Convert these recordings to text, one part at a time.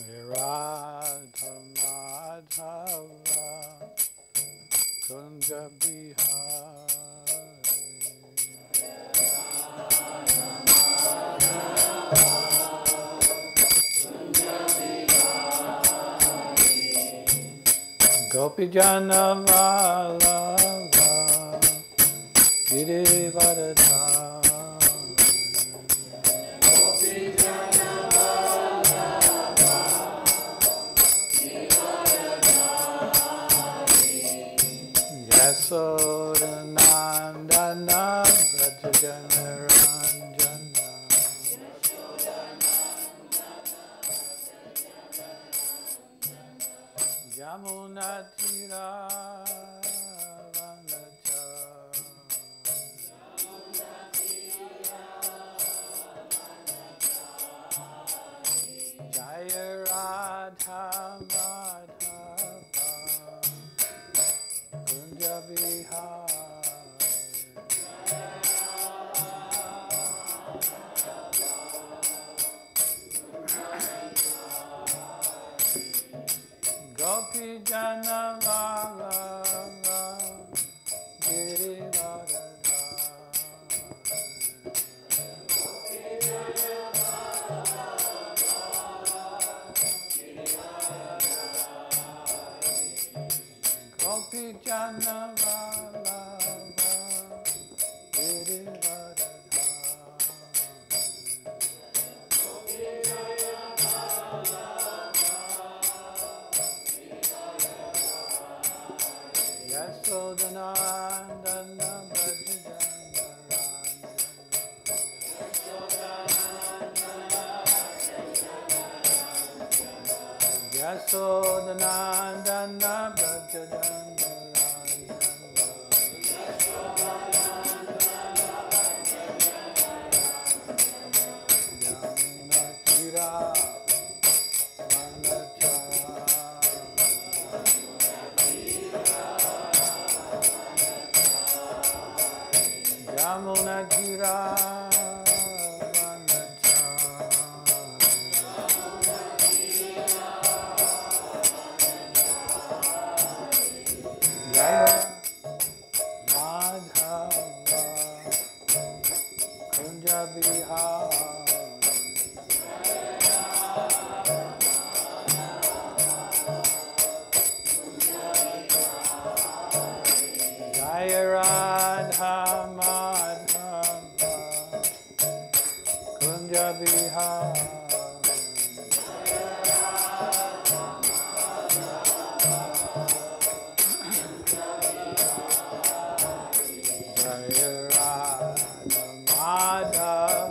Radha Madhava Kunja Bihari Gopijana Vallabha Girivardhari Yasodanandana Brajajana Ranjana Yamunatira Vanacha Jaya Radha Madhava Kunja Bihari Gopi Jana Vallabha Girivardhari Gopi Jana Vallabha Girivardhari Yasodanandana Brajajana Ranjana Yasodanandana Brajajana Yamunatira Vanacha Yamunatira Vanacha Jaya Madhava Kunja Bihari Jaya Radha Madhava Kunja Bihari Jaya Radha Madhava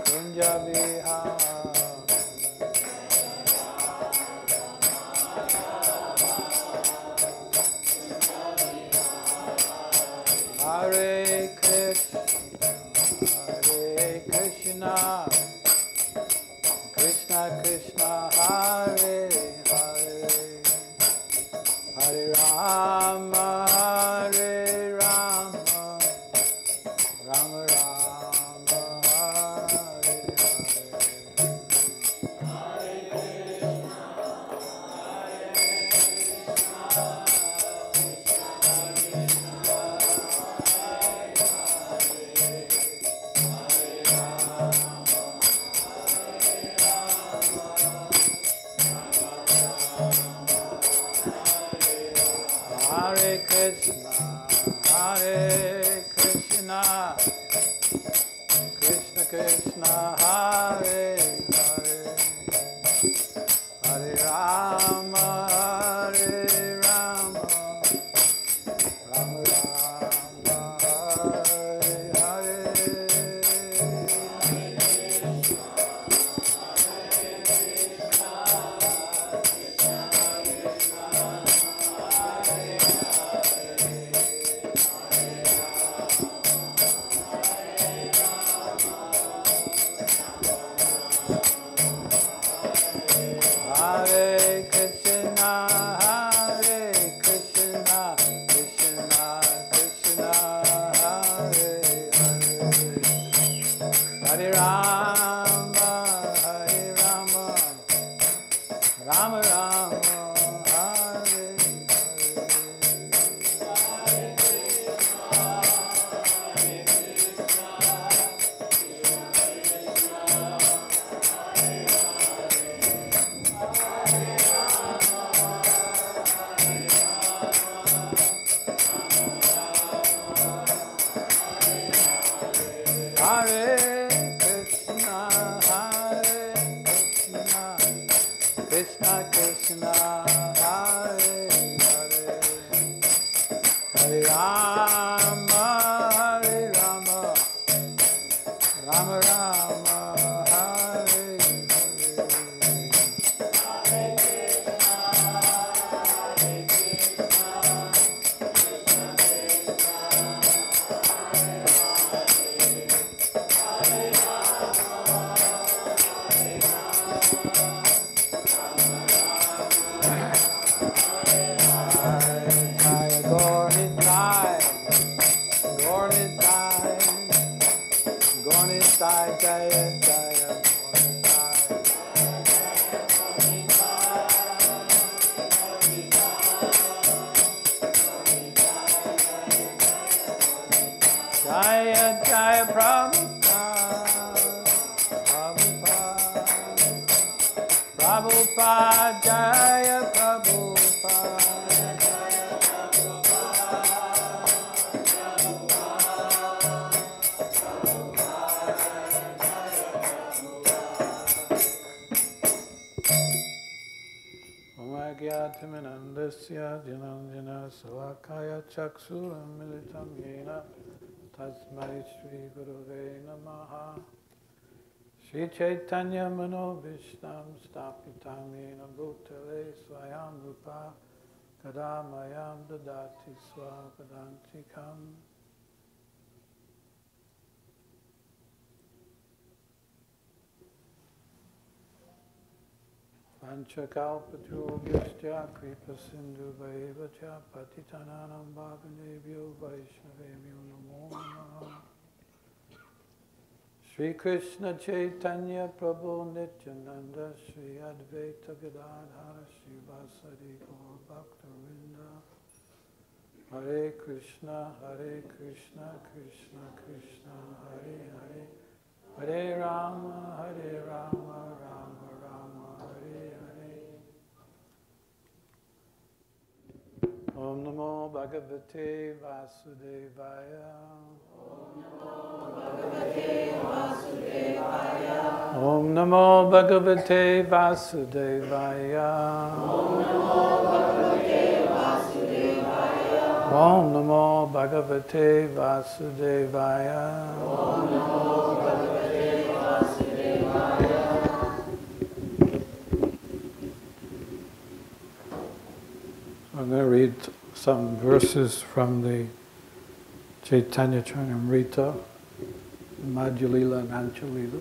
Kunja Bihari Hare Krishna Krishna Krishna Hare Hare Hare Rama Hare Rama Rama Rama Hare Hare Krishna Krishna Krishna Hare Hare Hare Rama Hare Rama Rama Rama Hare Hare Hare Krishna, Krishna Krishna, Hare Hare, Hare Rama, Rama Rama, Hare Jaya Jaya Jaya Jaya Prabhupada, Prabhupada, Jaya Prabhupada. Gyatimanandasya jananjana salakaya chaksuram militam yena tasmai Shri Gurave Namaha. Shri Chaitanya Manobhishtam Stapitam Yena Bhutale Swayam Rupa Kadamayam Dadati Swapadantikam. Panchakalpaturubhyascha kripa sindhu vaevacha patitananam bhavanebhyo vaishnavebhyo namo namaha. Shri Krishna Chaitanya Prabhu Nityananda Shri Advaita Gadadhara Shri Vasari Gaur Bhaktavinda. Hare Krishna Krishna Krishna Hare Hare, Hare Rama Rama Rama Hare Hare. Om Namo Bhagavate Vasudevaya. Om Namo Bhagavate Vasudevaya. Om Namo Bhagavate Vasudevaya. I'm going to read some verses from the Chaitanya Charitamrita, Madhya Lila and Ancha Lila.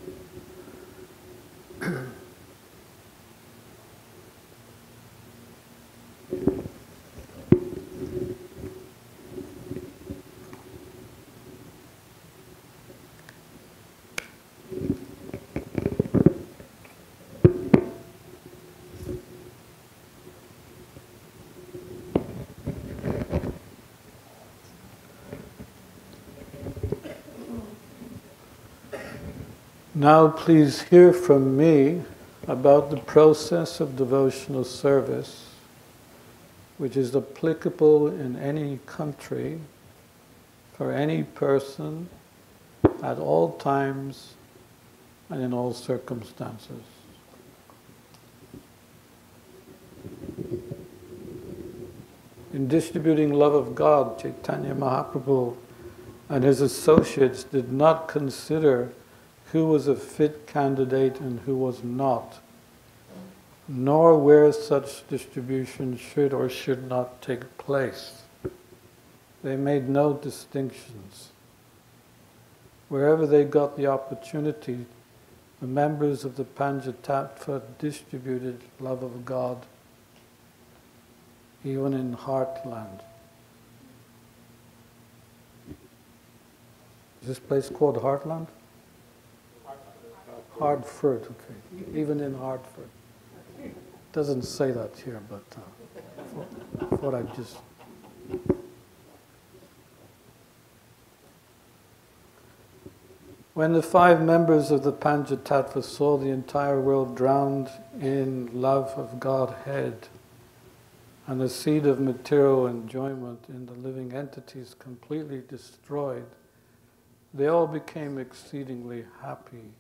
Now please hear from me about the process of devotional service, which is applicable in any country, for any person, at all times, and in all circumstances. In distributing love of God, Chaitanya Mahaprabhu and his associates did not consider who was a fit candidate and who was not, nor where such distribution should or should not take place. They made no distinctions. Wherever they got the opportunity, the members of the Panchatattva distributed love of God, even in Heartland. Is this place called Heartland? Hartford, okay. Even in Hartford. Doesn't say that here, but I thought I'd just... When the 5 members of the Panchatattva saw the entire world drowned in love of Godhead and the seed of material enjoyment in the living entities completely destroyed, they all became exceedingly happy.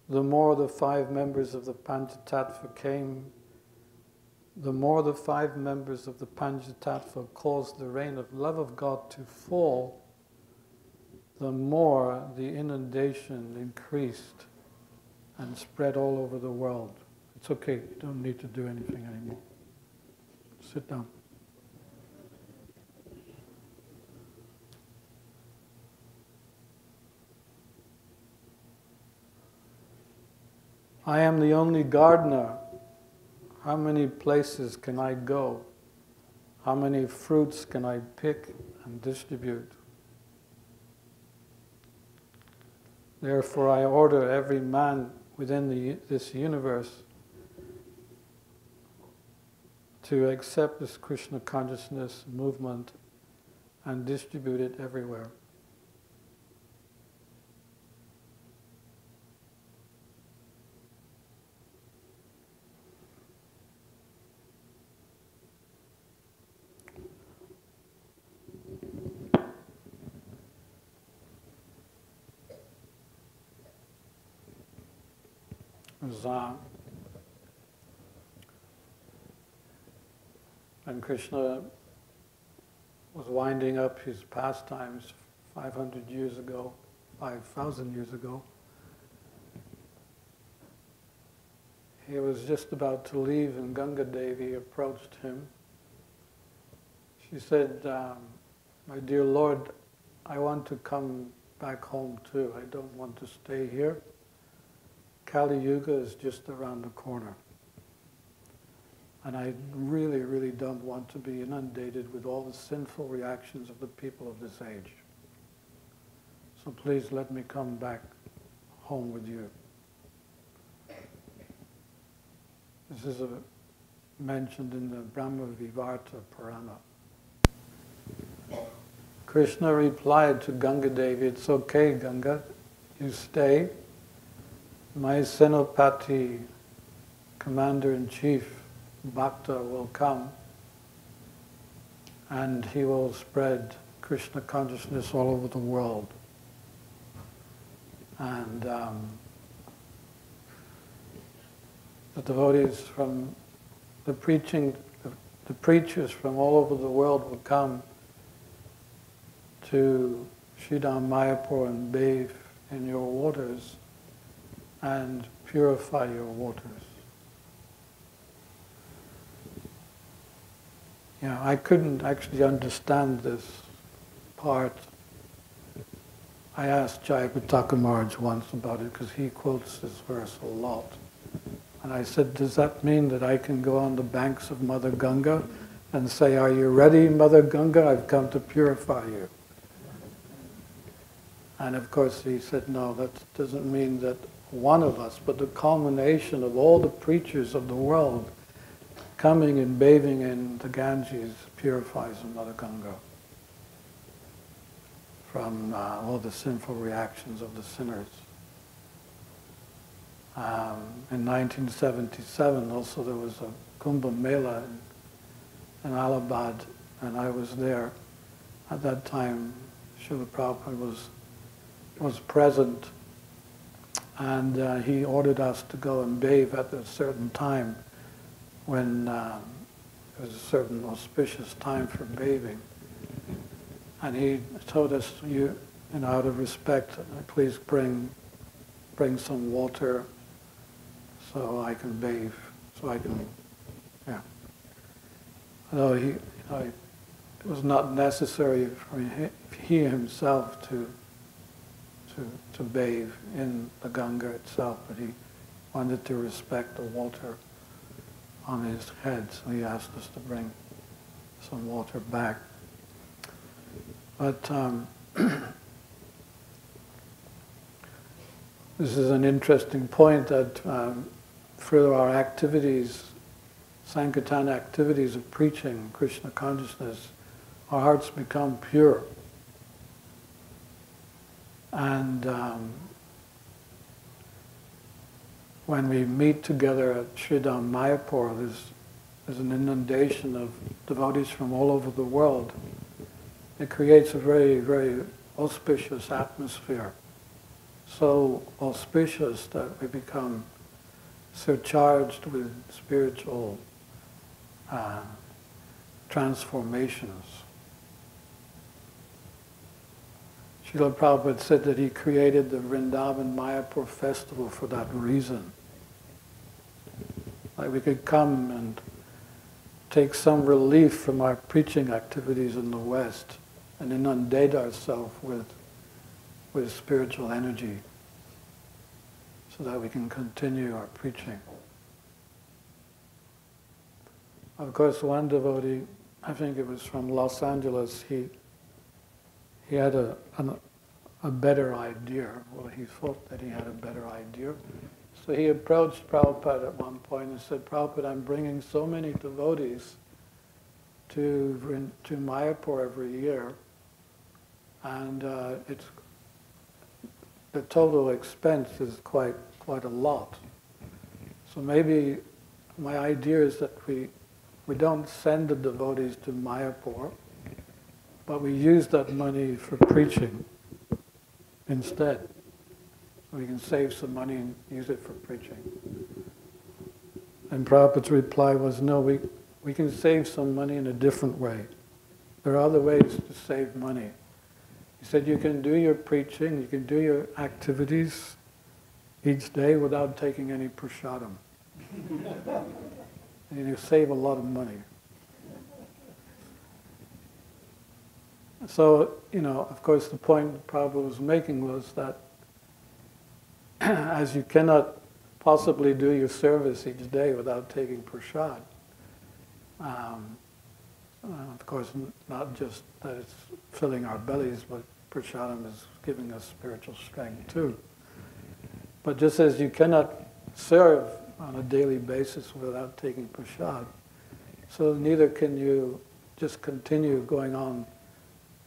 The more the 5 members of the Panchatattva came, the more the 5 members of the Panchatattva caused the rain of love of God to fall, the more the inundation increased and spread all over the world. It's okay, you don't need to do anything anymore. Sit down. I am the only gardener. How many places can I go? How many fruits can I pick and distribute? Therefore, I order every man within this universe to accept this Krishna consciousness movement and distribute it everywhere. And Krishna was winding up his pastimes 500 years ago, 5,000 years ago. He was just about to leave and Ganga Devi approached him. She said, my dear Lord, I want to come back home too. I don't want to stay here. Kali Yuga is just around the corner. And I really, really don't want to be inundated with all the sinful reactions of the people of this age. So please let me come back home with you. This is mentioned in the Brahma Vivarta Purana. Krishna replied to Ganga Devi, it's okay, Ganga, you stay. My Senopati, Commander-in-Chief, Bhakta will come and he will spread Krishna consciousness all over the world. And the devotees from the preachers from all over the world will come to Sridham Mayapur and bathe in your waters and purify your waters. Yeah, I couldn't actually understand this part. I asked Jayapataka Maharaj once about it because he quotes this verse a lot. And I said, does that mean that I can go on the banks of Mother Ganga and say, are you ready, Mother Ganga? I've come to purify you. And of course he said, no, that doesn't mean that one of us, but the culmination of all the preachers of the world coming and bathing in the Ganges purifies Mother Ganga from all the sinful reactions of the sinners. In 1977 also there was a Kumbh Mela in Allahabad, and I was there. At that time Srila Prabhupada was present, and he ordered us to go and bathe at a certain time when there was a certain auspicious time for bathing. And he told us, out of respect, please bring some water so I can bathe, yeah. Although it was not necessary for he himself to bathe in the Ganga itself, but he wanted to respect the water on his head, so he asked us to bring some water back. But this is an interesting point that through our activities, Sankirtan activities of preaching Krishna consciousness, our hearts become pure. And when we meet together at Sridham Mayapur, there's there's an inundation of devotees from all over the world, it creates a very, very auspicious atmosphere. So auspicious that we become surcharged with spiritual transformations. Srila Prabhupada said that he created the Vrindavan Mayapur festival for that reason. Like we could come and take some relief from our preaching activities in the West and inundate ourselves with spiritual energy so that we can continue our preaching. Of course, one devotee, I think it was from Los Angeles, he had a better idea. Well, he thought that he had a better idea. So he approached Prabhupada at one point and said, Prabhupada, I'm bringing so many devotees to Mayapur every year, and it's the total expense is quite a lot. So maybe my idea is that we don't send the devotees to Mayapur, but we use that money for preaching instead. We can save some money and use it for preaching. And Prabhupada's reply was, no, we can save some money in a different way. There are other ways to save money. He said you can do your preaching, you can do your activities each day without taking any prasadam. And you save a lot of money. So, of course the point Prabhupada was making was that as you cannot possibly do your service each day without taking prasad, of course not just that it's filling our bellies, but prasadam is giving us spiritual strength too. But just as you cannot serve on a daily basis without taking prasad, so neither can you just continue going on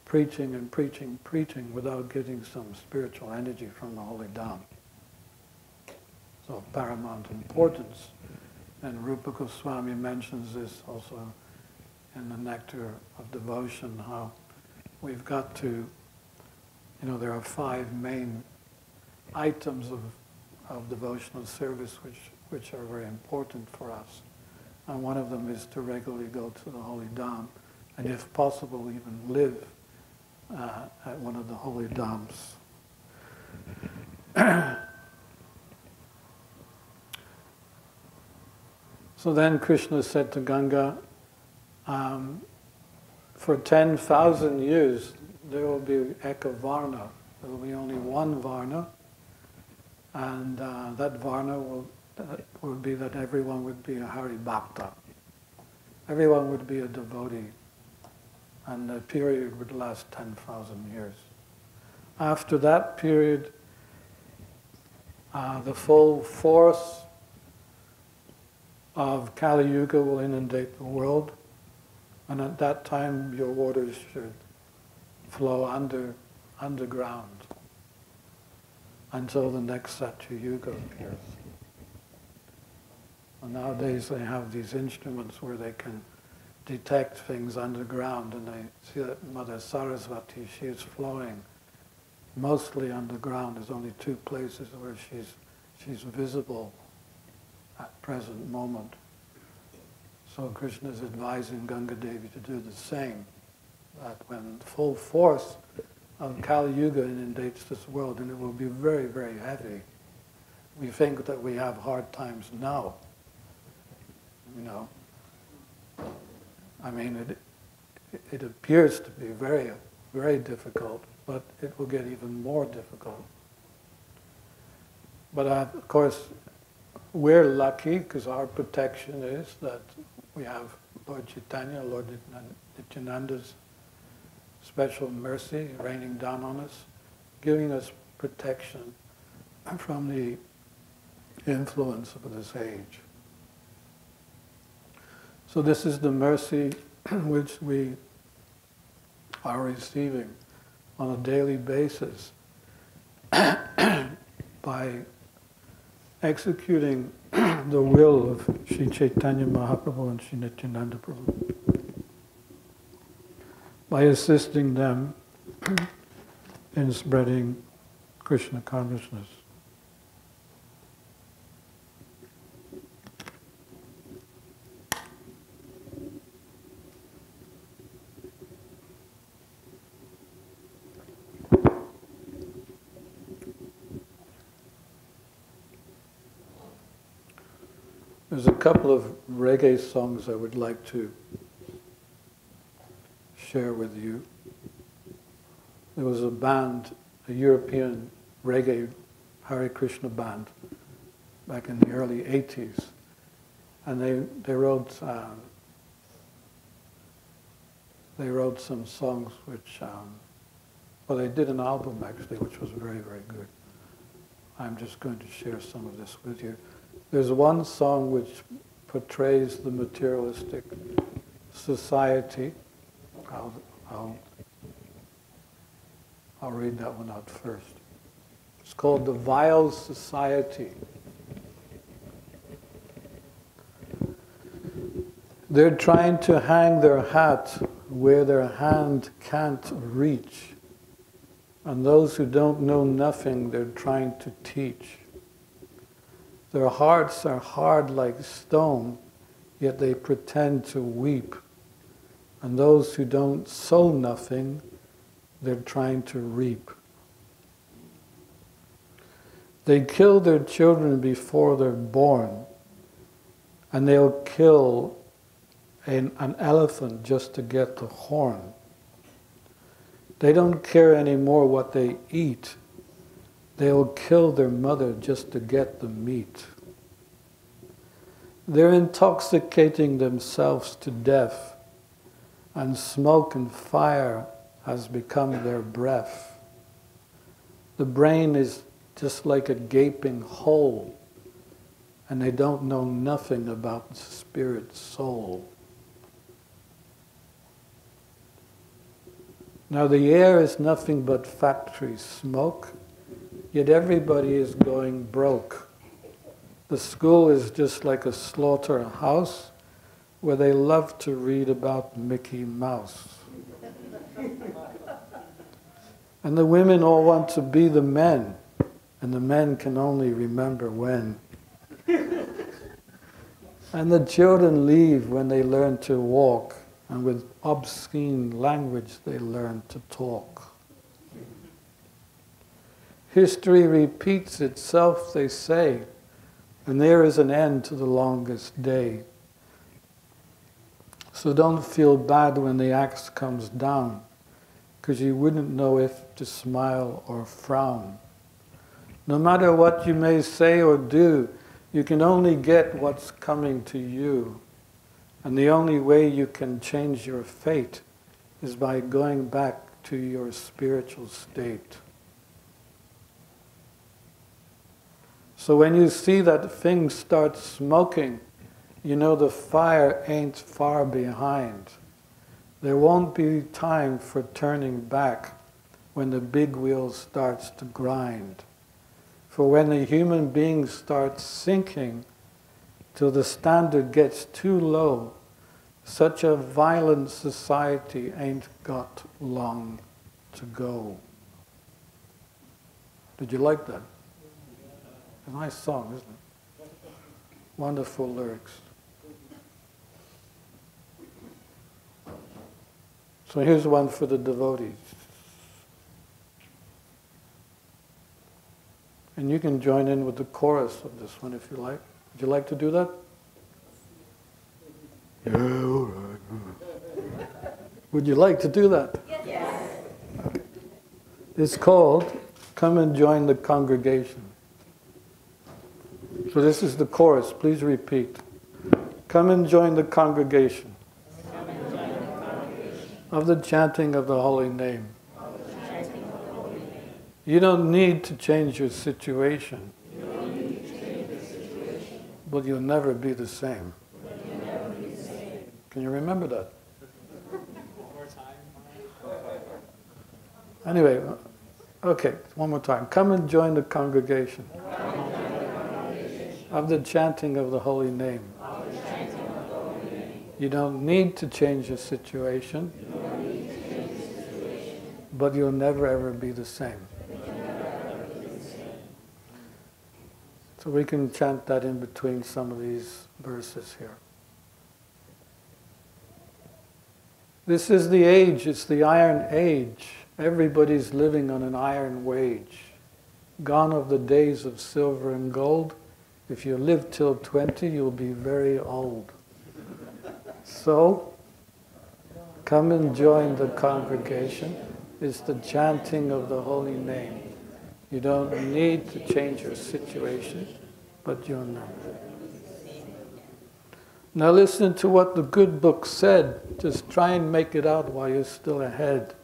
preaching and preaching without getting some spiritual energy from the Holy Dham. So of paramount importance. And Rupa Goswami mentions this also in the Nectar of Devotion, how we've got to, there are 5 main items of devotional service which are very important for us. And one of them is to regularly go to the Holy Dham, and if possible even live at one of the holy dhams. So then Krishna said to Ganga, for 10,000 years there will be Eka Varna. There will be only one Varna, and that Varna will be that everyone would be a Hari Bhakta. Everyone would be a devotee. And the period would last 10,000 years. After that period, the full force of Kali Yuga will inundate the world, and at that time your waters should flow underground until the next Satya Yuga appears. And nowadays they have these instruments where they can detect things underground, and they see that Mother Saraswati, she is flowing mostly underground. There's only 2 places where she's visible at present moment. So Krishna is advising Ganga Devi to do the same, that when full force of Kali Yuga inundates this world, and it will be very, very heavy. We think that we have hard times now, I mean, it appears to be very, very difficult, but it will get even more difficult. But of course, we're lucky because our protection is that we have Lord Chaitanya, Lord Nityananda's special mercy raining down on us, giving us protection from the influence of this age. So this is the mercy which we are receiving on a daily basis by executing the will of Sri Chaitanya Mahaprabhu and Sri Nityananda Prabhu by assisting them in spreading Krishna consciousness. There's a couple of reggae songs I would like to share with you. There was a band, a European reggae Hare Krishna band back in the early 80s, and they wrote some songs which, well, they did an album actually which was very, very good. I'm just going to share some of this with you. There's one song which portrays the materialistic society. I'll read that one out first. It's called The Vile Society. They're trying to hang their hat where their hand can't reach. And those who don't know nothing, they're trying to teach. Their hearts are hard like stone, yet they pretend to weep. And those who don't sow nothing, they're trying to reap. They kill their children before they're born, and they'll kill an elephant just to get the horn. They don't care anymore what they eat. They'll kill their mother just to get the meat. They're intoxicating themselves to death, and smoke and fire has become their breath. The brain is just like a gaping hole, and they don't know nothing about the spirit soul. Now the air is nothing but factory smoke, yet everybody is going broke. The school is just like a slaughterhouse where they love to read about Mickey Mouse. And the women all want to be the men, and the men can only remember when. And the children leave when they learn to walk, and with obscene language they learn to talk. History repeats itself, they say, and there is an end to the longest day. So don't feel bad when the axe comes down, because you wouldn't know if to smile or frown. No matter what you may say or do, you can only get what's coming to you. And the only way you can change your fate is by going back to your spiritual state. So when you see that things start smoking, you know the fire ain't far behind. There won't be time for turning back when the big wheel starts to grind. For when the human being starts sinking till the standard gets too low, such a violent society ain't got long to go. Did you like that? A nice song, isn't it? Wonderful lyrics. So here's one for the devotees. And you can join in with the chorus of this one if you like. Would you like to do that? Yeah, all right. Would you like to do that? Yes. Okay. It's called Come and Join the Congregation. So this is the chorus. Please repeat. Come and join the congregation of the chanting of the holy name. You don't need to change your situation, but you'll never be the same. Can you remember that? Anyway, okay, one more time. Come and join the congregation of the chanting of the holy name. You don't need to change your situation, but you'll never ever be the same. So we can chant that in between some of these verses here. This is the age, it's the iron age. Everybody's living on an iron wage. Gone are the days of silver and gold. If you live till 20, you'll be very old. So, come and join the congregation. It's the chanting of the holy name. You don't need to change your situation, but you'll know. Now listen to what the good book said. Just try and make it out while you're still ahead.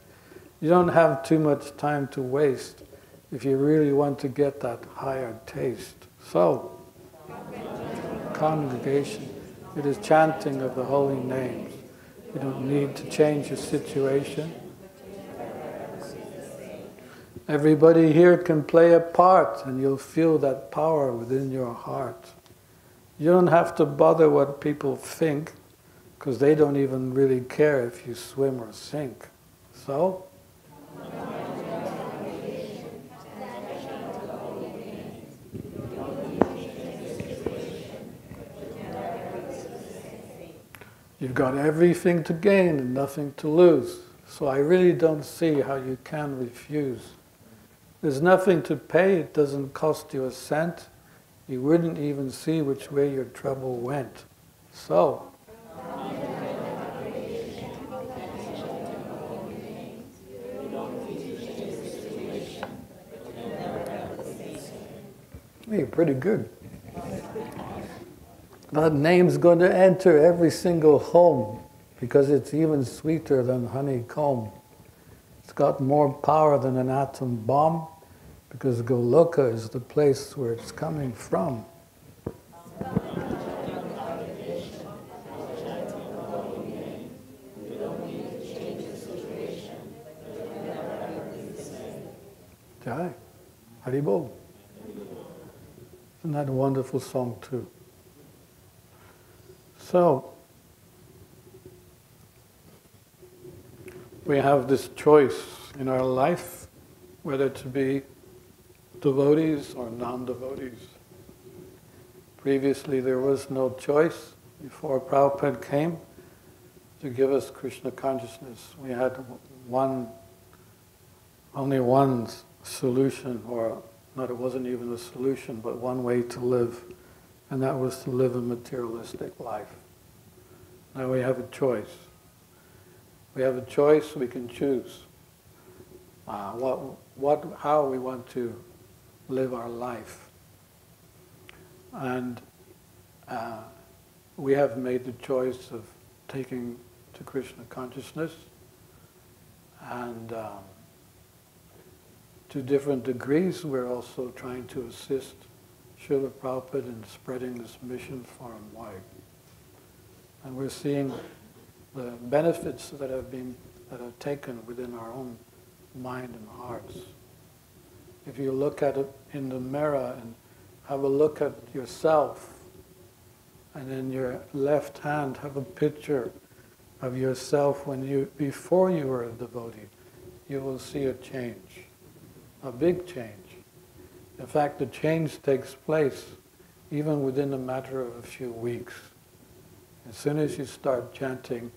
You don't have too much time to waste if you really want to get that higher taste. So, congregation, it is chanting of the holy names. You don't need to change your situation. Everybody here can play a part and you'll feel that power within your heart. You don't have to bother what people think, because they don't even really care if you swim or sink. So, you've got everything to gain and nothing to lose. So I really don't see how you can refuse. There's nothing to pay, it doesn't cost you a cent. You wouldn't even see which way your trouble went. So, you're pretty good. That name's going to enter every single home because it's even sweeter than honeycomb. It's got more power than an atom bomb because Goloka is the place where it's coming from. Jai. Haribol. Isn't that a wonderful song too? So, we have this choice in our life, whether to be devotees or non-devotees. Previously there was no choice. Before Prabhupada came to give us Krishna consciousness, we had only one solution, or not, it wasn't even a solution, but one way to live, and that was to live a materialistic life. Now we have a choice. We have a choice, we can choose how we want to live our life. And we have made the choice of taking to Krishna consciousness, and to different degrees we're also trying to assist Srila Prabhupada in spreading this mission far and wide. And we're seeing the benefits that have taken within our own mind and hearts. If you look at it in the mirror and have a look at yourself, and in your left hand have a picture of yourself before you were a devotee, you will see a change, a big change. In fact, the change takes place even within a matter of a few weeks. As soon as you start chanting,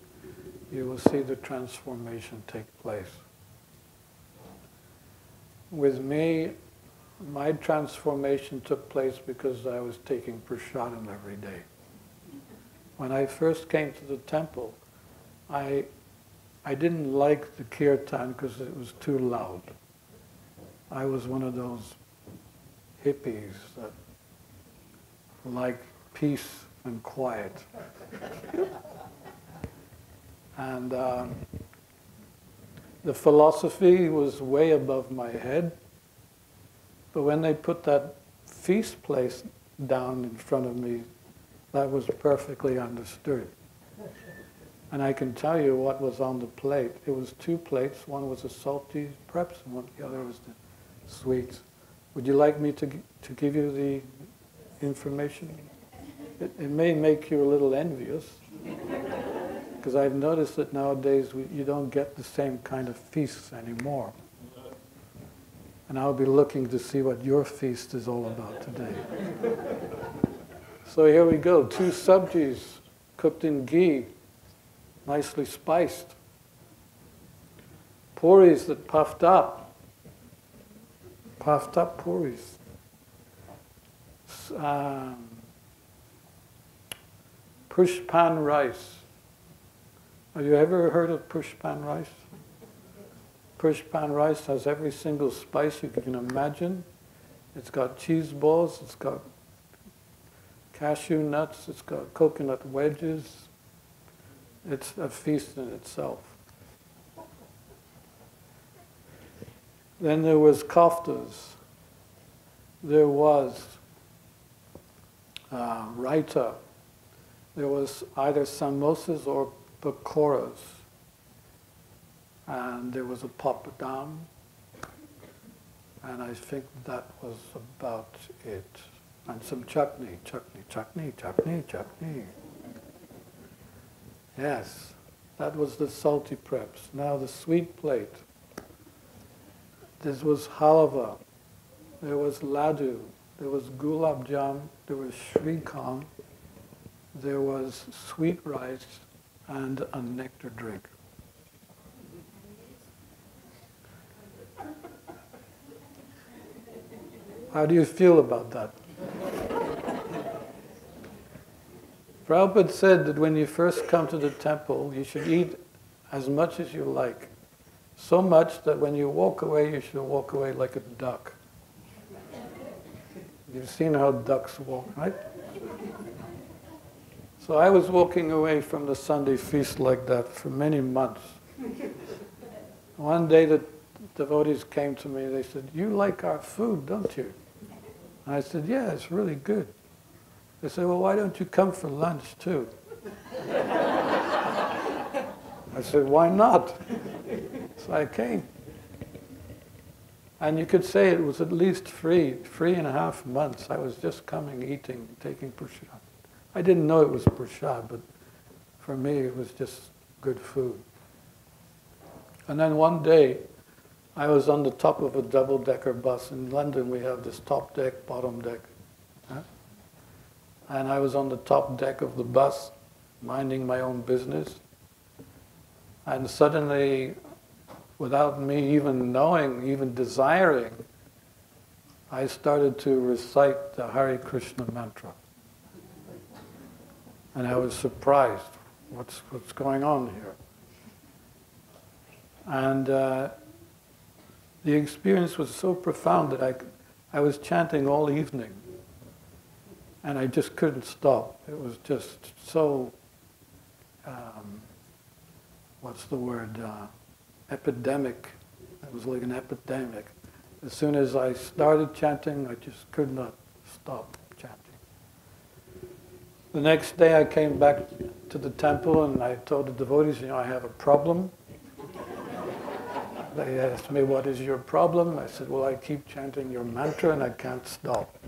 you will see the transformation take place. With me, my transformation took place because I was taking prasadam every day. When I first came to the temple, I didn't like the kirtan because it was too loud. I was one of those hippies that like peace and quiet. And the philosophy was way above my head. But when they put that feast place down in front of me, that was perfectly understood. And I can tell you what was on the plate. It was 2 plates. One was the salty preps, and the other was the sweets. Would you like me to give you the information. It may make you a little envious, because I've noticed that nowadays you don't get the same kind of feasts anymore. And I'll be looking to see what your feast is all about today. So here we go, 2 sabjis cooked in ghee, nicely spiced. Puris that puffed up puris. Pushpan rice. Have you ever heard of pushpan rice? Pushpan rice has every single spice you can imagine. It's got cheese balls, it's got cashew nuts, it's got coconut wedges. It's a feast in itself. Then there was koftas. There was raita. There was either samosas or pakoras. And there was a papadam. And I think that was about it. And some chutney. Yes, that was the salty preps. Now the sweet plate. This was halva. There was laddu. There was gulab jam. There was shrikant. There was sweet rice and a nectar drink. How do you feel about that? Prabhupada said that when you first come to the temple, you should eat as much as you like. So much that when you walk away, you should walk away like a duck. You've seen how ducks walk, right? So I was walking away from the Sunday feast like that for many months. One day the devotees came to me, they said, "You like our food, don't you?" And I said, "Yeah, it's really good." They said, "Well, why don't you come for lunch too?" I said, "Why not?" So I came. And you could say it was at least 3.5 months. I was just coming, eating, taking prasad. I didn't know it was prasad, but for me it was just good food. And then one day, I was on the top of a double-decker bus. In London we have this top deck, bottom deck. And I was on the top deck of the bus, minding my own business. And suddenly, without me even knowing, even desiring, I started to recite the Hare Krishna mantra. And I was surprised. What's going on here? And the experience was so profound that I was chanting all evening. And I just couldn't stop. It was just so, epidemic. It was like an epidemic. As soon as I started chanting, I just could not stop chanting. The next day I came back to the temple and I told the devotees, I have a problem. They asked me, "What is your problem?" I said, "Well, I keep chanting your mantra and I can't stop."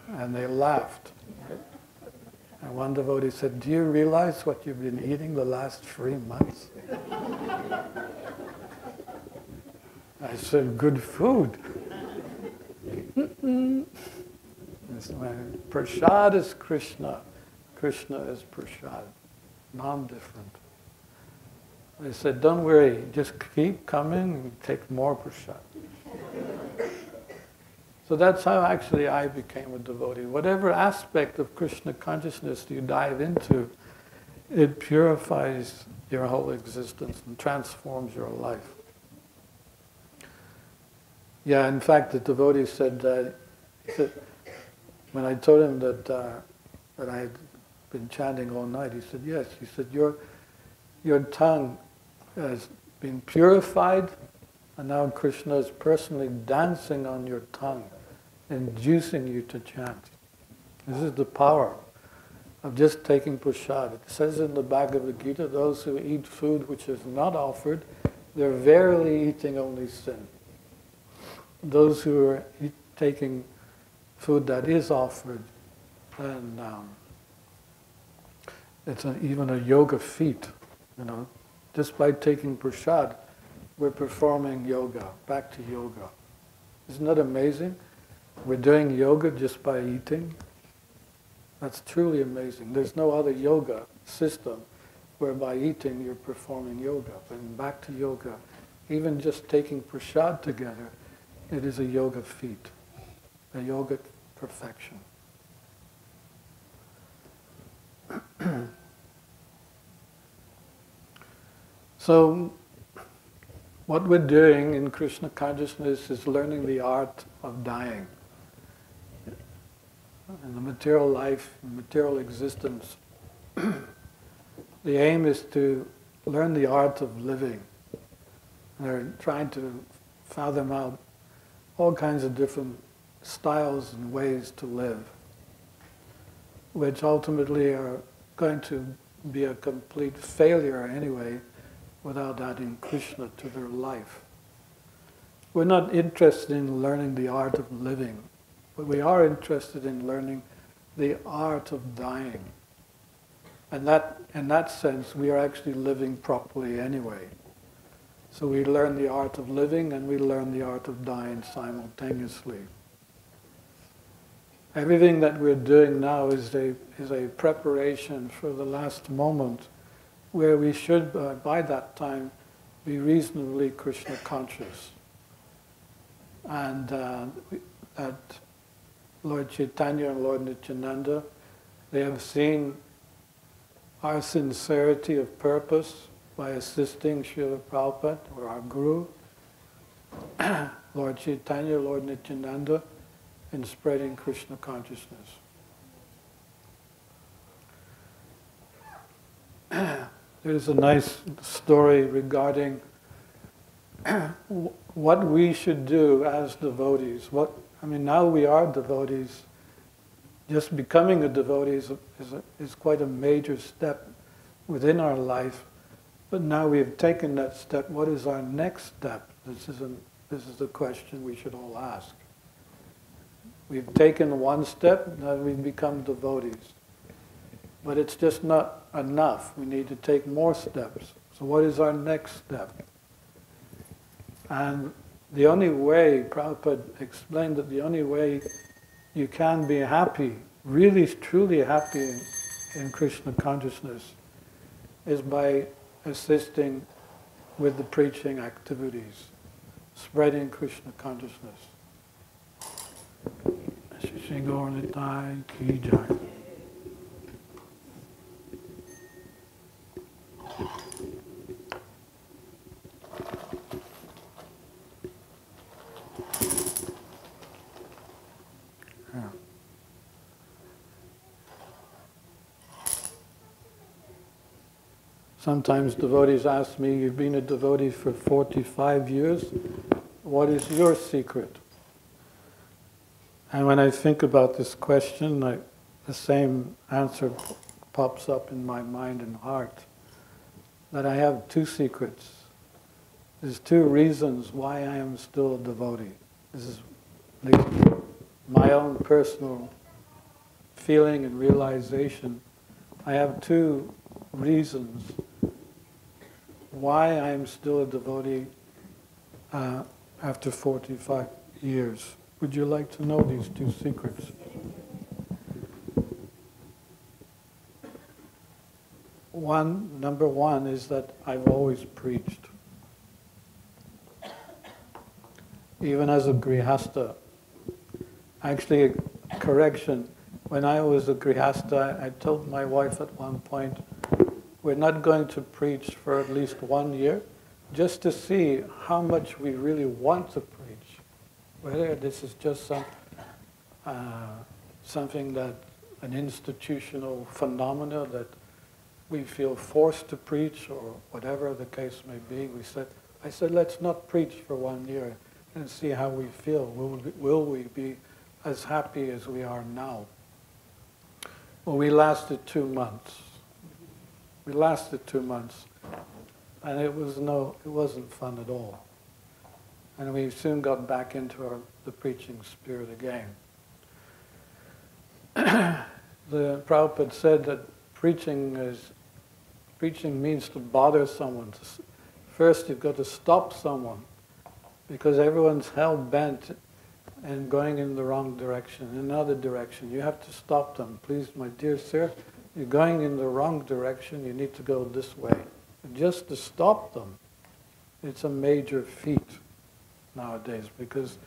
And they laughed. And one devotee said, "Do you realize what you've been eating the last 3 months?" I said, "Good food." Prasad is Krishna. Krishna is prasad. Non-different. They said, "Don't worry, just keep coming and take more prasad." So that's how actually I became a devotee. Whatever aspect of Krishna consciousness you dive into, it purifies your whole existence and transforms your life. Yeah, in fact, the devotee said, when I told him that I had been chanting all night, he said, "Yes." He said, your tongue has been purified, and now Krishna is personally dancing on your tongue, inducing you to chant. This is the power of just taking prasad. It says in the Bhagavad Gita, those who eat food which is not offered, they're verily eating only sin. Those who are taking food that is offered, then it's even a yoga feat, you know. Just by taking prasad, we're performing yoga, back to yoga. Isn't that amazing? We're doing yoga just by eating. That's truly amazing. There's no other yoga system whereby eating you're performing yoga. But back to yoga, even just taking prasad together, it is a yoga feat, a yogic perfection. So, what we're doing in Krishna consciousness is learning the art of dying. In the material life, material existence, the aim is to learn the art of living. They're trying to fathom out all kinds of different styles and ways to live, which ultimately are going to be a complete failure anyway, without adding Krishna to their life. We're not interested in learning the art of living, but we are interested in learning the art of dying. And that, in that sense, we are actually living properly anyway. So we learn the art of living and we learn the art of dying simultaneously. Everything that we're doing now is a preparation for the last moment, where we should, by that time, be reasonably Krishna conscious. And that Lord Chaitanya and Lord Nityananda, they have seen our sincerity of purpose by assisting Srila Prabhupada, or our Guru, Lord Chaitanya, Lord Nityananda, in spreading Krishna consciousness. There's a nice story regarding what we should do as devotees. Now we are devotees. Just becoming a devotee is quite a major step within our life. But now we have taken that step. What is our next step? This is the question we should all ask. We've taken one step, now we've become devotees. But it's just not enough. We need to take more steps. So what is our next step? And the only way, Prabhupada explained that the only way you can be happy, really truly happy in Krishna consciousness, is by assisting with the preaching activities, spreading Krishna consciousness. Shri Gaur Nitai Ki Jai. Sometimes devotees ask me, you've been a devotee for 45 years, what is your secret? And when I think about this question, the same answer pops up in my mind and heart, that I have two secrets. There's two reasons why I am still a devotee. This is at least my own personal feeling and realization. I have two reasons why I am still a devotee after 45 years. Would you like to know these two secrets? Number one is that I've always preached. Even as a grihastha. Actually, a correction. When I was a grihastha, I told my wife at one point, we're not going to preach for at least 1 year, just to see how much we really want to preach. Whether this is just something that, an institutional phenomena that we feel forced to preach, or whatever the case may be. I said, let's not preach for 1 year and see how we feel. Will we be as happy as we are now? Well, we lasted 2 months. We lasted 2 months, and it wasn't fun at all. And we soon got back into the preaching spirit again. The Prabhupada said that preaching means to bother someone. First, you've got to stop someone, because everyone's hell-bent and going in the wrong direction, in another direction. You have to stop them. Please, my dear sir, you're going in the wrong direction. You need to go this way. And just to stop them, it's a major feat nowadays, because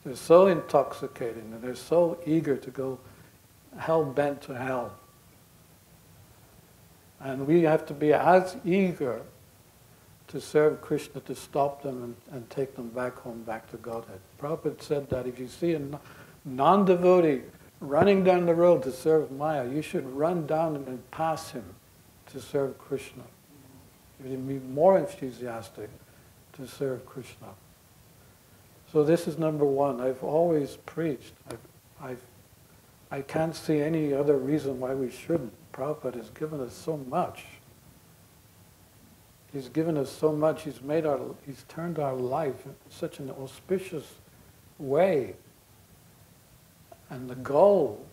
they're so intoxicating and they're so eager to go hell-bent to hell. And we have to be as eager to serve Krishna, to stop them and take them back home, back to Godhead. Prabhupada said that if you see a non-devotee running down the road to serve Maya, you should run down and pass him to serve Krishna. You should be more enthusiastic to serve Krishna. So this is number one. I've always preached. I can't see any other reason why we shouldn't. Prabhupada has given us so much. He's given us so much. He's turned our life in such an auspicious way. And the goal,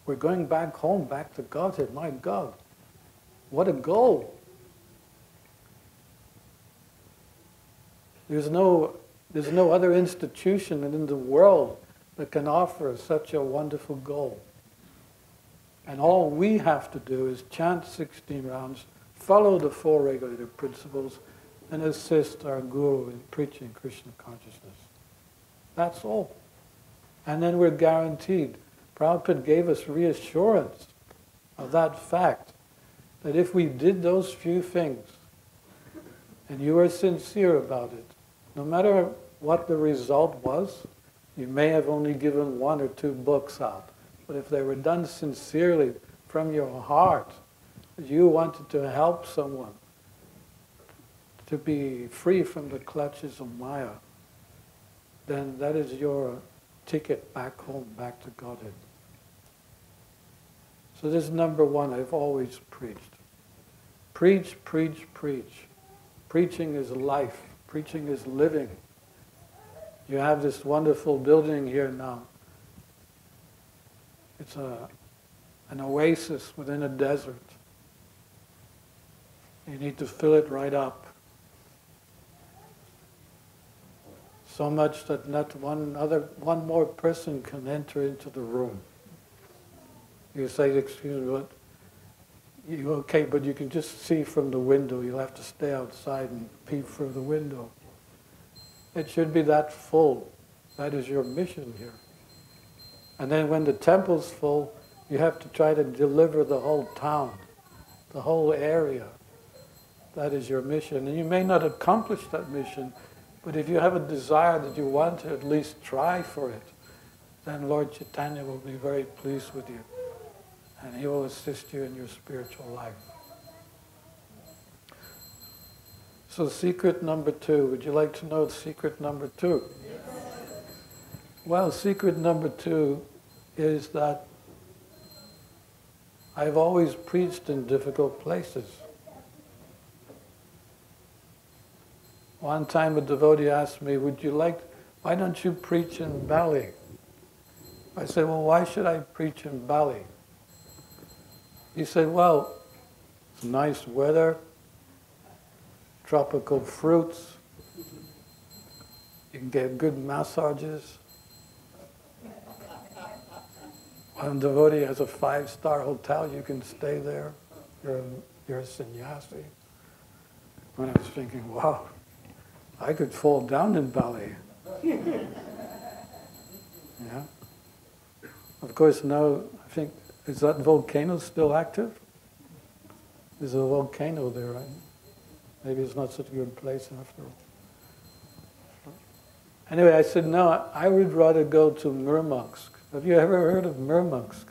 we're going back home, back to Godhead. My God, what a goal! There's no other institution in the world that can offer such a wonderful goal. And all we have to do is chant 16 rounds, follow the 4 regulative principles, and assist our Guru in preaching Krishna consciousness. That's all. And then we're guaranteed. Prabhupada gave us reassurance of that fact, that if we did those few things, and you were sincere about it, no matter what the result was, you may have only given 1 or 2 books out, but if they were done sincerely from your heart, you wanted to help someone to be free from the clutches of Maya, then that is your ticket back home, back to Godhead. So this is number one I've always preached. Preach, preach, preach. Preaching is life. Preaching is living. You have this wonderful building here now. It's an oasis within a desert. You need to fill it right up. So much that not one more person can enter into the room. You say, excuse me, what? You okay, but you can just see from the window. You'll have to stay outside and peep through the window. It should be that full. That is your mission here. And then when the temple's full, you have to try to deliver the whole town, the whole area. That is your mission. And you may not accomplish that mission, but if you have a desire that you want to at least try for it, then Lord Chaitanya will be very pleased with you. And he will assist you in your spiritual life. So secret number 2. Would you like to know secret number 2? Yes. Well, secret number 2 is that I've always preached in difficult places. One time a devotee asked me, why don't you preach in Bali? I said, well, why should I preach in Bali? He said, well, it's nice weather, tropical fruits, you can get good massages. One devotee has a 5-star hotel, you can stay there. You're a sannyasi. And I was thinking, wow, I could fall down in Bali. Yeah. Of course, now I think, is that volcano still active? There's a volcano there, right? Maybe it's not such a good place after all. Anyway, I said, no, I would rather go to Murmansk. Have you ever heard of Murmansk?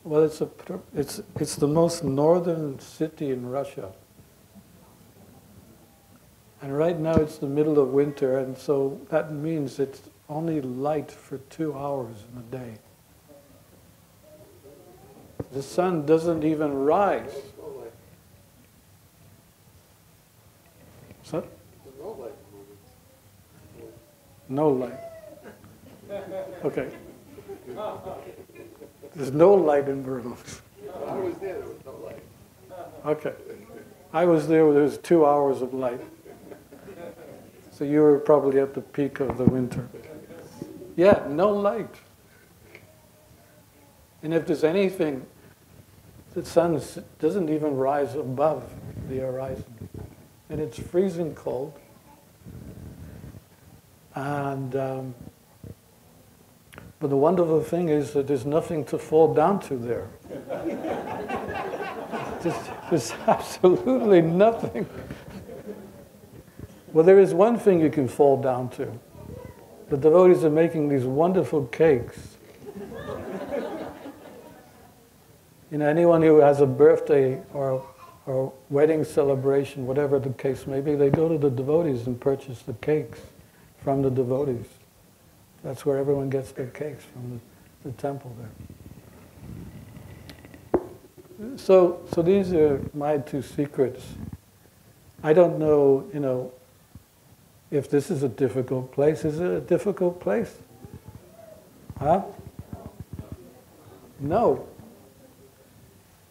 Well, it's the most northern city in Russia. And right now it's the middle of winter, and so that means it's only light for 2 hours in a day. The sun doesn't even rise. So, no light. Okay. There's no light in Berlin. I was there was no light. Okay. I was there where there was 2 hours of light. So you were probably at the peak of the winter. Yeah, no light. And if there's anything, the sun doesn't even rise above the horizon. And it's freezing cold. And but the wonderful thing is that there's nothing to fall down to there. There's absolutely nothing. Well, there is one thing you can fall down to. The devotees are making these wonderful cakes. You know, anyone who has a birthday or wedding celebration, whatever the case may be, they go to the devotees and purchase the cakes from the devotees. That's where everyone gets their cakes, from the temple there. So these are my two secrets. I don't know, you know, if this is a difficult place. Is it a difficult place? Huh? No.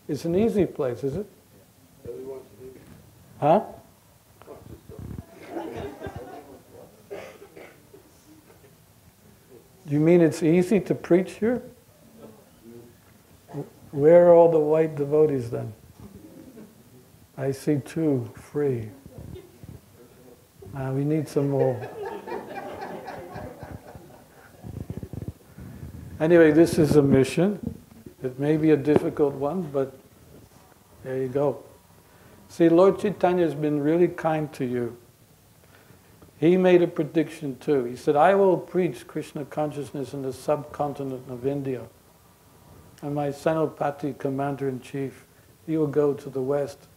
It's an easy place, is it? Huh? You mean it's easy to preach here? Where are all the white devotees then? I see 2 free. We need some more. Anyway, this is a mission. It may be a difficult one, but there you go. See, Lord Chaitanya has been really kind to you. He made a prediction too. He said, I will preach Krishna consciousness in the subcontinent of India. And my Senopati commander-in-chief, he will go to the west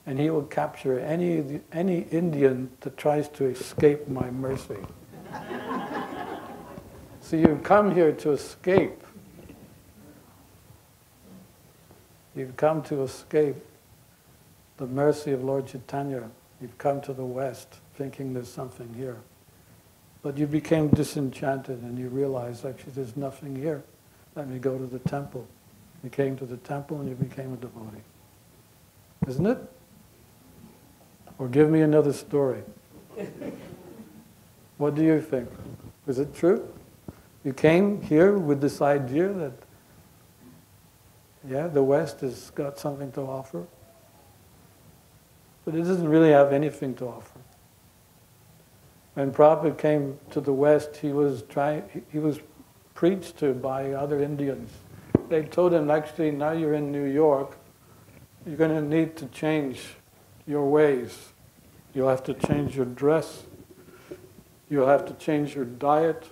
and he will capture any Indian that tries to escape my mercy. So you've come here to escape. You've come to escape the mercy of Lord Chaitanya. You've come to the West thinking there's something here. But you became disenchanted and you realized actually there's nothing here. Let me go to the temple. You came to the temple and you became a devotee. Isn't it? Or give me another story. What do you think? Is it true? You came here with this idea that, yeah, the West has got something to offer, but it doesn't really have anything to offer. When Prabhupada came to the West, he was preached to by other Indians. They told him, actually, now you're in New York, you're going to need to change your ways. You'll have to change your dress. You'll have to change your diet.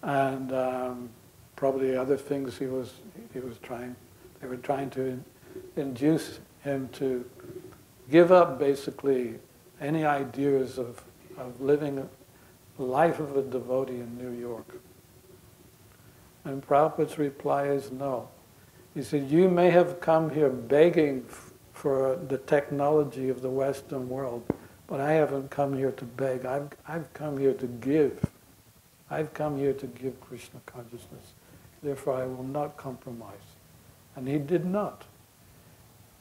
And probably other things they were trying to induce him to give up basically any ideas of living a life of a devotee in New York. And Prabhupada's reply is no. He said, you may have come here begging for the technology of the Western world, but I haven't come here to beg. I've come here to give. I've come here to give Krishna consciousness. Therefore, I will not compromise. And he did not.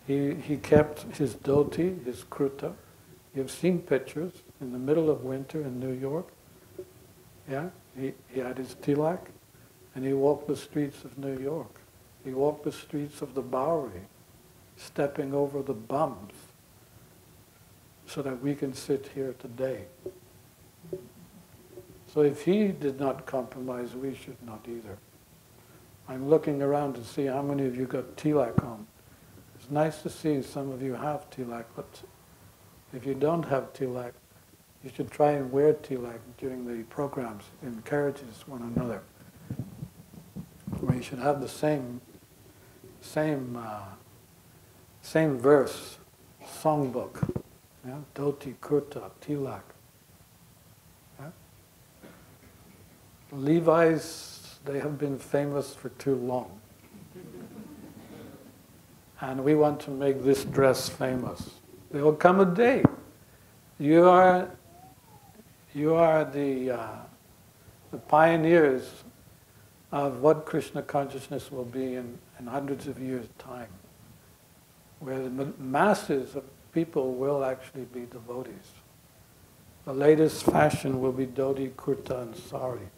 He kept his dhoti, his kruta. You've seen pictures in the middle of winter in New York. Yeah, he had his tilak, and he walked the streets of New York. He walked the streets of the Bowery, stepping over the bums, so that we can sit here today. So if he did not compromise, we should not either. I'm looking around to see how many of you got tilak on. It's nice to see some of you have tilak, but if you don't have tilak, you should try and wear tilak during the programs. It encourages one another. Or you should have the same verse, songbook. Yeah? Dhoti, kurta, tilak. Yeah? Levi's, they have been famous for too long. And we want to make this dress famous. There will come a day. You are the pioneers of what Krishna consciousness will be in hundreds of years' time, where the masses of people will actually be devotees. The latest fashion will be dhoti, kurta, and sari.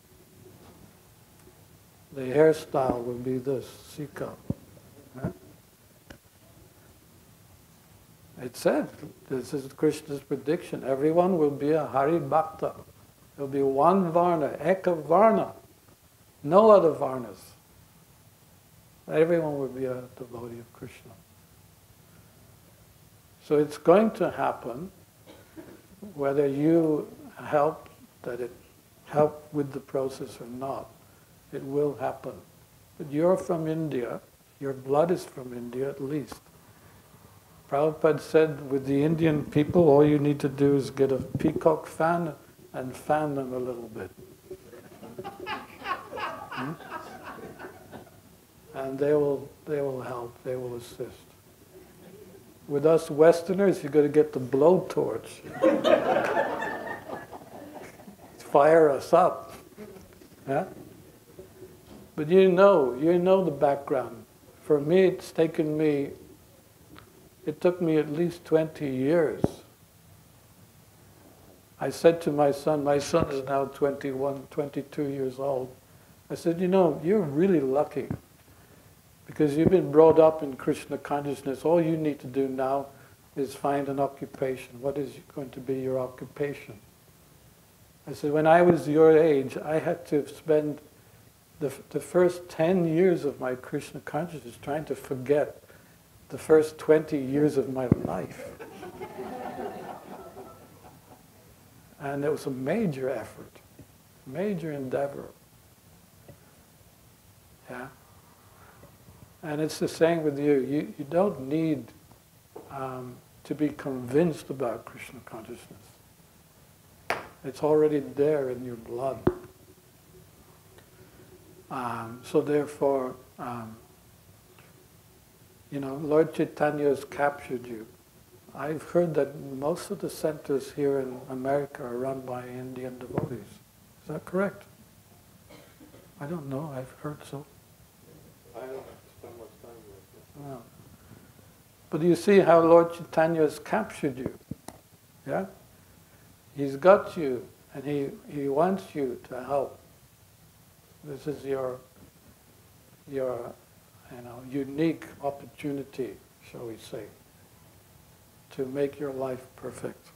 The hairstyle will be this, sika. Huh? It said, this is Krishna's prediction, everyone will be a Hari Bhakta. There will be one Varna, Eka Varna, no other Varnas. Everyone will be a devotee of Krishna. So it's going to happen, whether you help with the process or not. It will happen. But you're from India, your blood is from India at least. Prabhupada said, with the Indian people, all you need to do is get a peacock fan and fan them a little bit. And they will help, they will assist. With us Westerners, you've got to get the blowtorch. Fire us up. Yeah? But you know the background. For me, it took me at least 20 years. I said to my son is now 21, 22 years old. I said, you're really lucky because you've been brought up in Krishna consciousness. All you need to do now is find an occupation. What is going to be your occupation? I said, when I was your age, I had to spend the first 10 years of my Krishna consciousness trying to forget the first 20 years of my life. And it was a major effort, major endeavor. Yeah? And it's the same with you. You don't need to be convinced about Krishna consciousness. It's already there in your blood. So therefore, Lord Chaitanya has captured you. I've heard that most of the centers here in America are run by Indian devotees. Is that correct? I don't know. I've heard so. I don't spend much time with it. No. But you see how Lord Chaitanya has captured you. Yeah? He's got you, and he wants you to help. This is your unique opportunity, shall we say, to make your life perfect.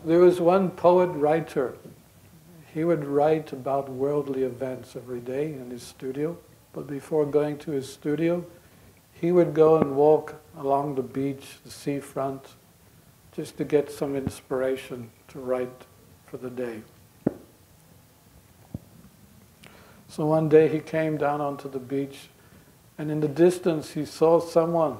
There was one poet-writer. He would write about worldly events every day in his studio, but before going to his studio, he would go and walk along the beach, the seafront, just to get some inspiration to write for the day. So one day he came down onto the beach, and in the distance he saw someone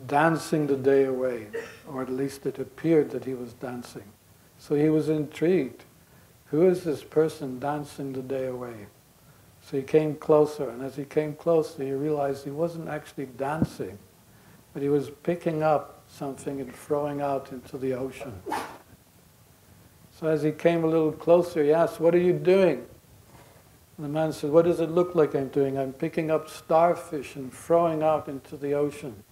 dancing the day away, or at least it appeared that he was dancing. So he was intrigued. Who is this person dancing the day away? So he came closer, and as he came closer, he realized he wasn't actually dancing, but he was picking up something and throwing out into the ocean. So as he came a little closer, he asked, "What are you doing?" And the man said, "What does it look like I'm doing? I'm picking up starfish and throwing out into the ocean."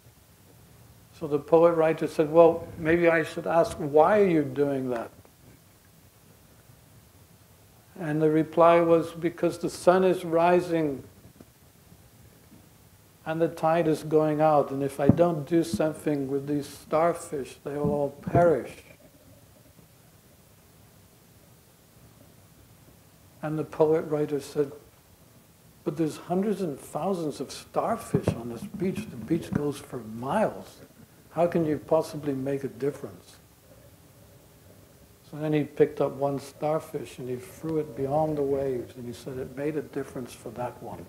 So the poet-writer said, "Well, maybe I should ask, why are you doing that?" And the reply was, "Because the sun is rising and the tide is going out, and if I don't do something with these starfish, they will all perish." And the poet-writer said, "But there's hundreds and thousands of starfish on this beach. The beach goes for miles. How can you possibly make a difference?" So then he picked up one starfish and he threw it beyond the waves, and he said it made a difference for that one.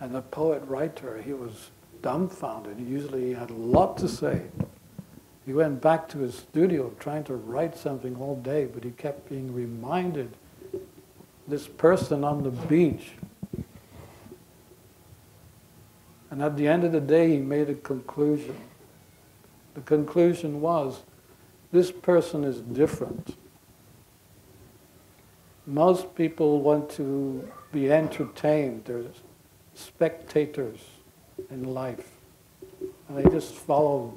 And the poet-writer, he was dumbfounded. He had a lot to say. He went back to his studio trying to write something all day, but he kept being reminded, this person on the beach. And at the end of the day, he made a conclusion. The conclusion was this person is different. Most people want to be entertained. They're spectators in life. And they just follow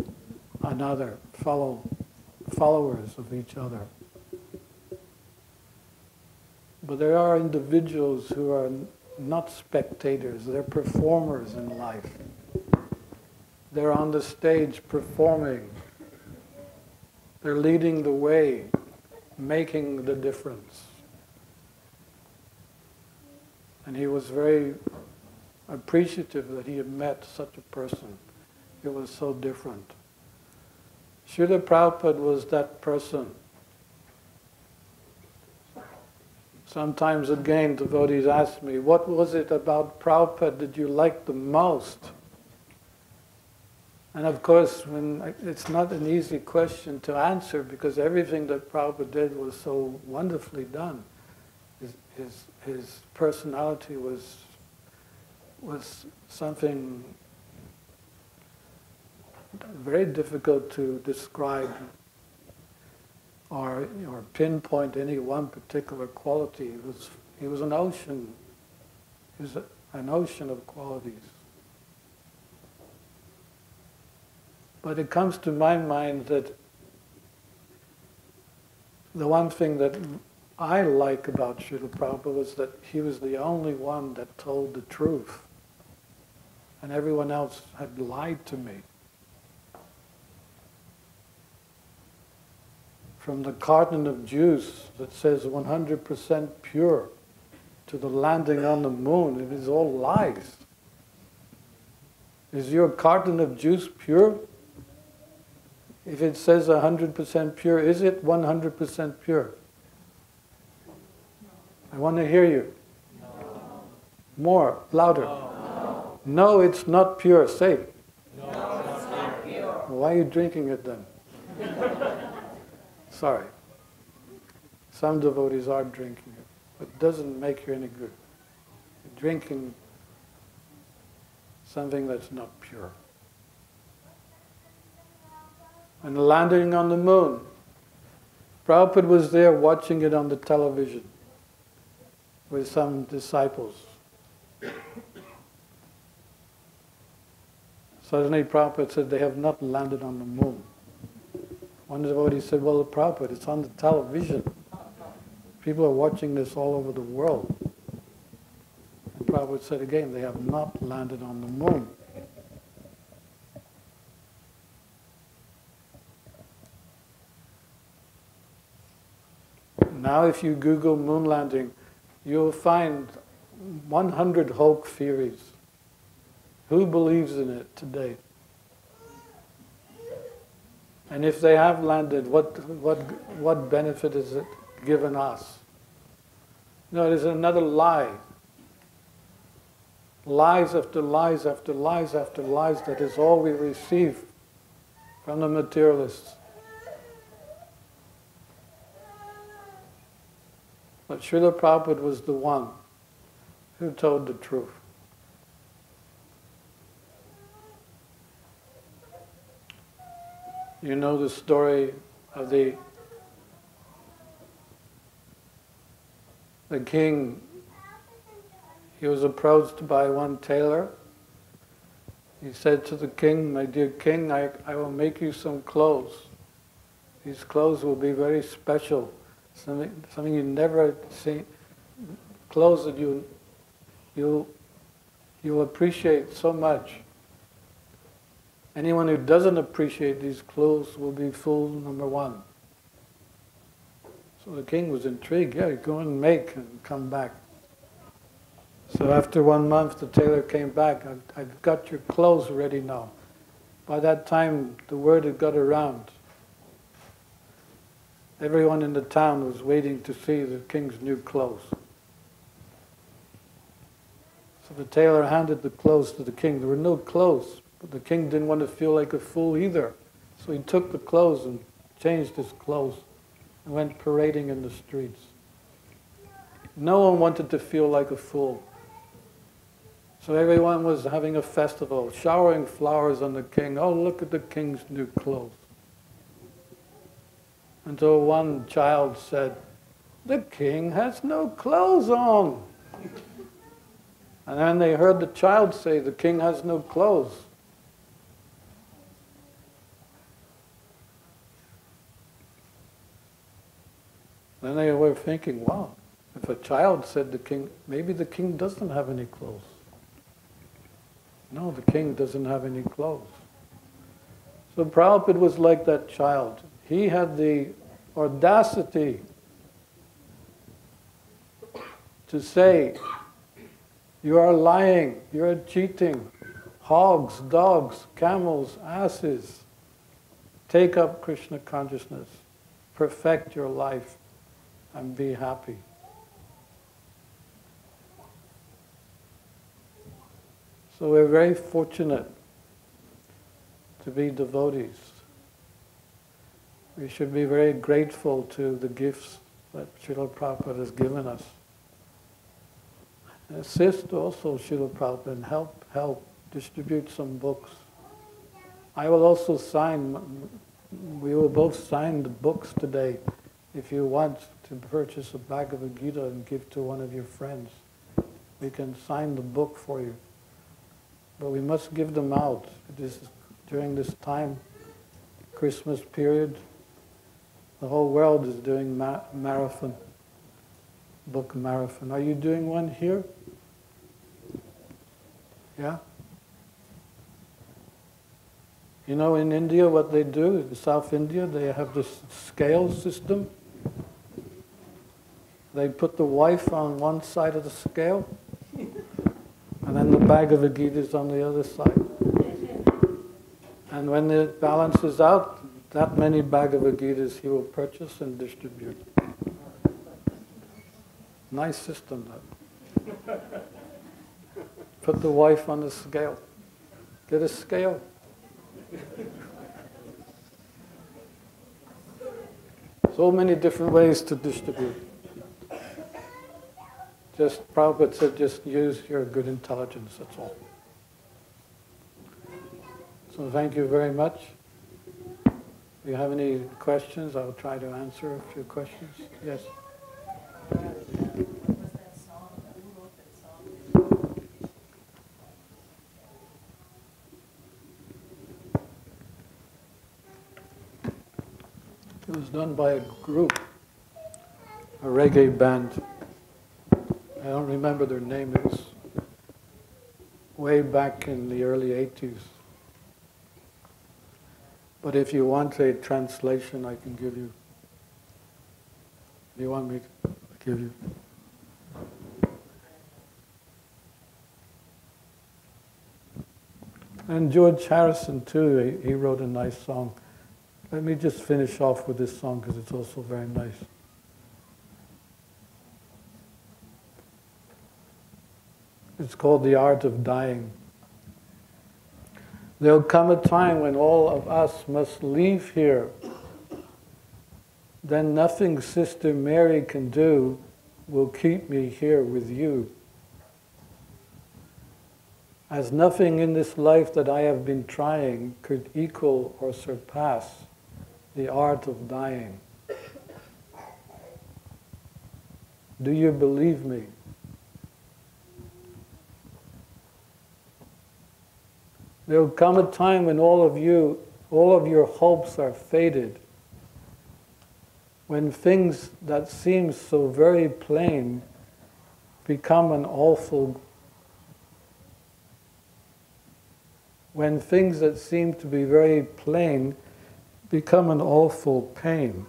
followers of each other. But there are individuals who are not spectators, they're performers in life. They're on the stage performing. They're leading the way, making the difference. And he was very appreciative that he had met such a person. It was so different. Srila Prabhupada was that person. Sometimes again, devotees ask me, what was it about Prabhupada that you liked the most? And of course, it's not an easy question to answer because everything that Prabhupada did was so wonderfully done. His personality was something very difficult to describe or pinpoint any one particular quality. He was an ocean. He was an ocean of qualities. But it comes to my mind that the one thing that I like about Srila Prabhupada was that he was the only one that told the truth. And everyone else had lied to me. From the carton of juice that says 100% pure to the landing on the moon, it is all lies. Is your carton of juice pure? If it says 100% pure, is it 100% pure? I want to hear you. No. More, louder. No. No, it's not pure. Say. No, it's not pure. Why are you drinking it then? Sorry. Some devotees are drinking it, but it doesn't make you any good. You're drinking something that's not pure. And landing on the moon. Prabhupada was there watching it on the television with some disciples. Suddenly Prabhupada said, they have not landed on the moon. One devotee said, well, Prabhupada, it's on the television. People are watching this all over the world. And Prabhupada said again, they have not landed on the moon. Now if you Google moon landing, you'll find 100 Hulk theories. Who believes in it today? And if they have landed, what benefit is it given us? No, it is another lie. Lies after lies after lies after lies, that is all we receive from the materialists. But Srila Prabhupada was the one who told the truth. You know the story of the king. He was approached by one tailor. He said to the king, my dear king, I will make you some clothes. These clothes will be very special. Something you never see, clothes that you'll appreciate so much. Anyone who doesn't appreciate these clothes will be fool number one. So the king was intrigued. Yeah, go and make and come back. So after 1 month, the tailor came back. I've got your clothes ready now. By that time, the word had got around. Everyone in the town was waiting to see the king's new clothes. So the tailor handed the clothes to the king. There were no clothes, but the king didn't want to feel like a fool either. So he took the clothes and changed his clothes and went parading in the streets. No one wanted to feel like a fool. So everyone was having a festival, showering flowers on the king. Oh, look at the king's new clothes. until one child said, "The king has no clothes on." And then they heard the child say, "The king has no clothes." Then they were thinking, wow, if a child said the king, maybe the king doesn't have any clothes. No, the king doesn't have any clothes. So Prabhupada was like that child. He had the audacity to say, "You are lying, you are cheating. Hogs, dogs, camels, asses. Take up Krishna consciousness. Perfect your life and be happy." So we're very fortunate to be devotees. We should be very grateful to the gifts that Srila Prabhupada has given us. And assist also Srila Prabhupada and help distribute some books. I will also we will both sign the books today if you want to purchase a Bhagavad Gita and give to one of your friends. We can sign the book for you. But we must give them out. During this time, Christmas period, the whole world is doing marathon, book marathon. Are you doing one here? Yeah? You know, in India, what they do, in South India, they have this scale system. They put the wife on one side of the scale, and then the Bhagavad Gita is on the other side. And when it balances out, that many Bhagavad Gitas he will purchase and distribute. Nice system, that. Put the wife on the scale. Get a scale. So many different ways to distribute. Prabhupada said, just use your good intelligence, that's all. So thank you very much. If you have any questions, I'll try to answer a few questions. Yes? It was done by a group, a reggae band. I don't remember their name. It was way back in the early 80s. But if you want a translation, I can give you. Do you want me to give you? And George Harrison, too, he wrote a nice song. Let me just finish off with this song because it's also very nice. It's called The Art of Dying. There'll come a time when all of us must leave here. Then nothing Sister Mary can do will keep me here with you. As nothing in this life that I have been trying could equal or surpass the art of dying. Do you believe me? There will come a time when all of your hopes are faded, when things that seem so very plain become an awful, when things that seem to be very plain become an awful pain,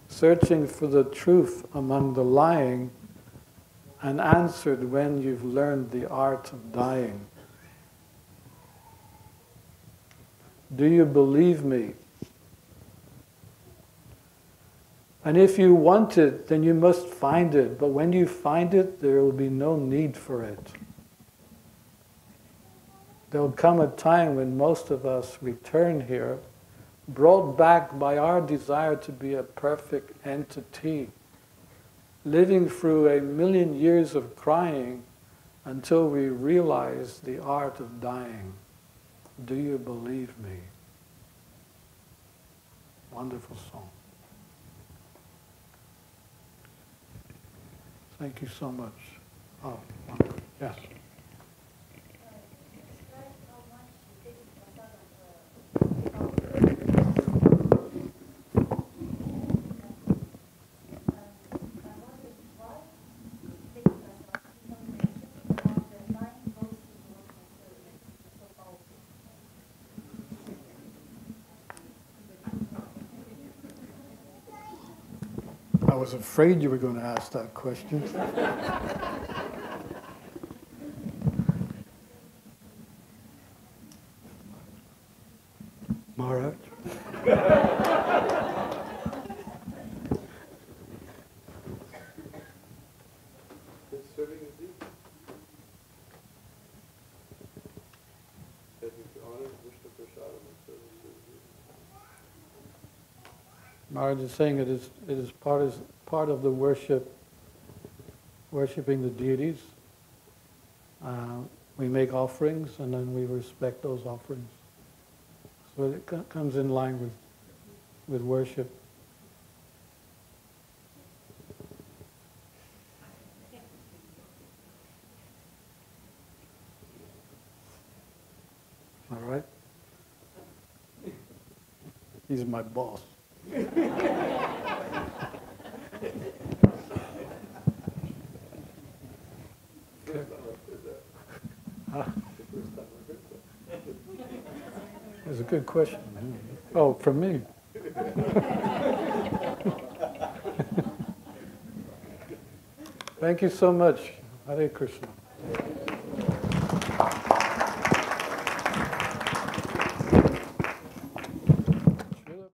searching for the truth among the lying, and answered when you've learned the art of dying. Do you believe me? And if you want it, then you must find it. But when you find it, there will be no need for it. There will come a time when most of us return here, brought back by our desire to be a perfect entity, living through 1,000,000 years of crying until we realize the art of dying. Do you believe me? Wonderful song. Thank you so much. Oh, yes. I was afraid you were going to ask that question. Maharaj? It's serving as deep. That you honor Vishnu Prasadam and service as deep. Maharaj is saying it is part of the worshiping the deities. We make offerings and then we respect those offerings. So it comes in line with worship. All right? He's my boss. That's a good question. Oh, from me. Thank you so much. Hare Krishna.